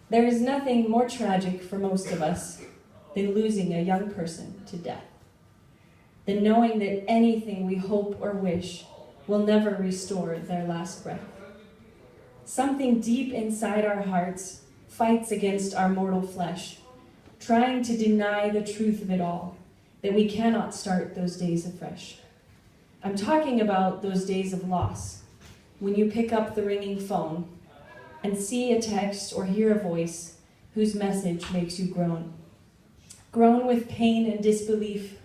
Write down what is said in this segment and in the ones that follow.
There is nothing more tragic for most of us than losing a young person to death, than knowing that anything we hope or wish will never restore their last breath. Something deep inside our hearts fights against our mortal flesh, trying to deny the truth of it all, that we cannot start those days afresh. I'm talking about those days of loss, when you pick up the ringing phone and see a text or hear a voice whose message makes you groan. Groan with pain and disbelief,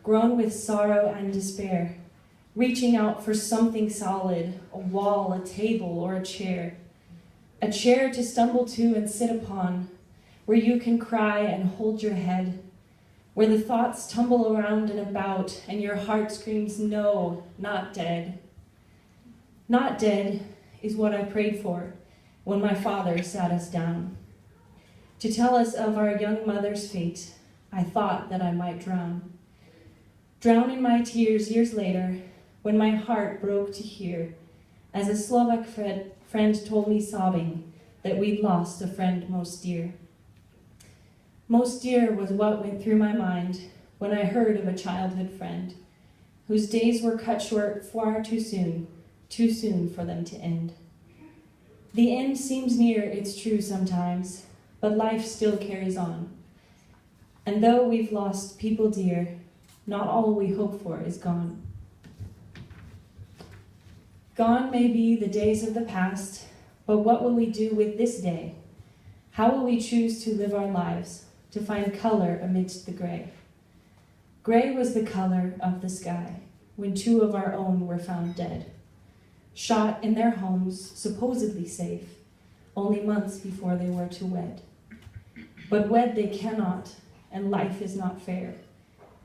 groan with sorrow and despair, reaching out for something solid, a wall, a table, or a chair to stumble to and sit upon, where you can cry and hold your head, where the thoughts tumble around and about, and your heart screams, no, not dead. Not dead is what I prayed for when my father sat us down. To tell us of our young mother's fate, I thought that I might drown. Drown in my tears years later, when my heart broke to hear, as a Slovak friend told me sobbing, that we'd lost a friend most dear. Most dear was what went through my mind when I heard of a childhood friend whose days were cut short far too soon for them to end. The end seems near, it's true sometimes, but life still carries on. And though we've lost people dear, not all we hope for is gone. Gone may be the days of the past, but what will we do with this day? How will we choose to live our lives, to find color amidst the gray? Gray was the color of the sky when two of our own were found dead, shot in their homes, supposedly safe, only months before they were to wed. But wed they cannot, and life is not fair.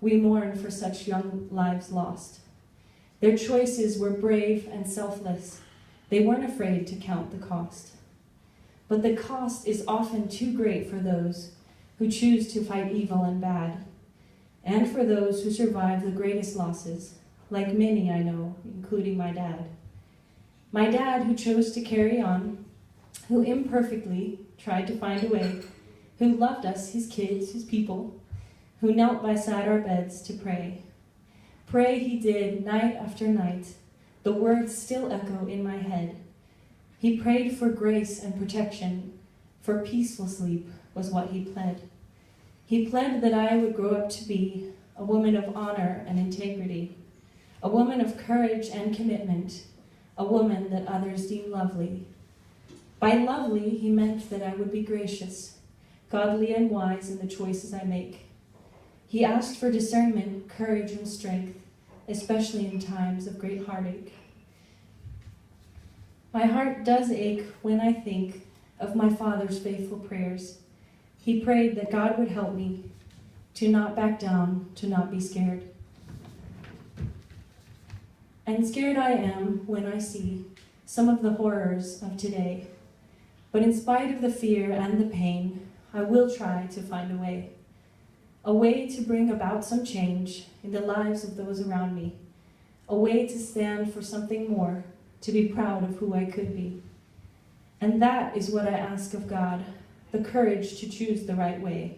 We mourn for such young lives lost. Their choices were brave and selfless. They weren't afraid to count the cost. But the cost is often too great for those who choose to fight evil and bad, and for those who survive the greatest losses, like many I know, including my dad. My dad, who chose to carry on, who imperfectly tried to find a way, who loved us, his kids, his people, who knelt beside our beds to pray. Pray he did night after night. The words still echo in my head. He prayed for grace and protection, for peaceful sleep was what he pled. He pled that I would grow up to be a woman of honor and integrity, a woman of courage and commitment, a woman that others deem lovely. By lovely, he meant that I would be gracious, godly and wise in the choices I make. He asked for discernment, courage, and strength, especially in times of great heartache. My heart does ache when I think of my father's faithful prayers. He prayed that God would help me to not back down, to not be scared. And scared I am when I see some of the horrors of today. But in spite of the fear and the pain, I will try to find a way to bring about some change in the lives of those around me, a way to stand for something more, to be proud of who I could be. And that is what I ask of God, the courage to choose the right way,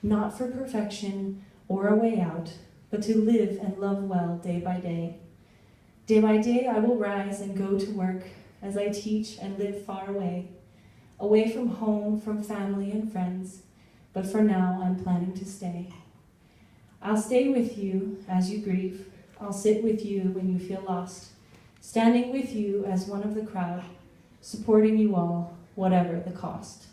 not for perfection or a way out, but to live and love well day by day. Day by day I will rise and go to work as I teach and live far away from home, from family and friends, but for now I'm planning to stay. I'll stay with you as you grieve. I'll sit with you when you feel lost, standing with you as one of the crowd, supporting you all, whatever the cost.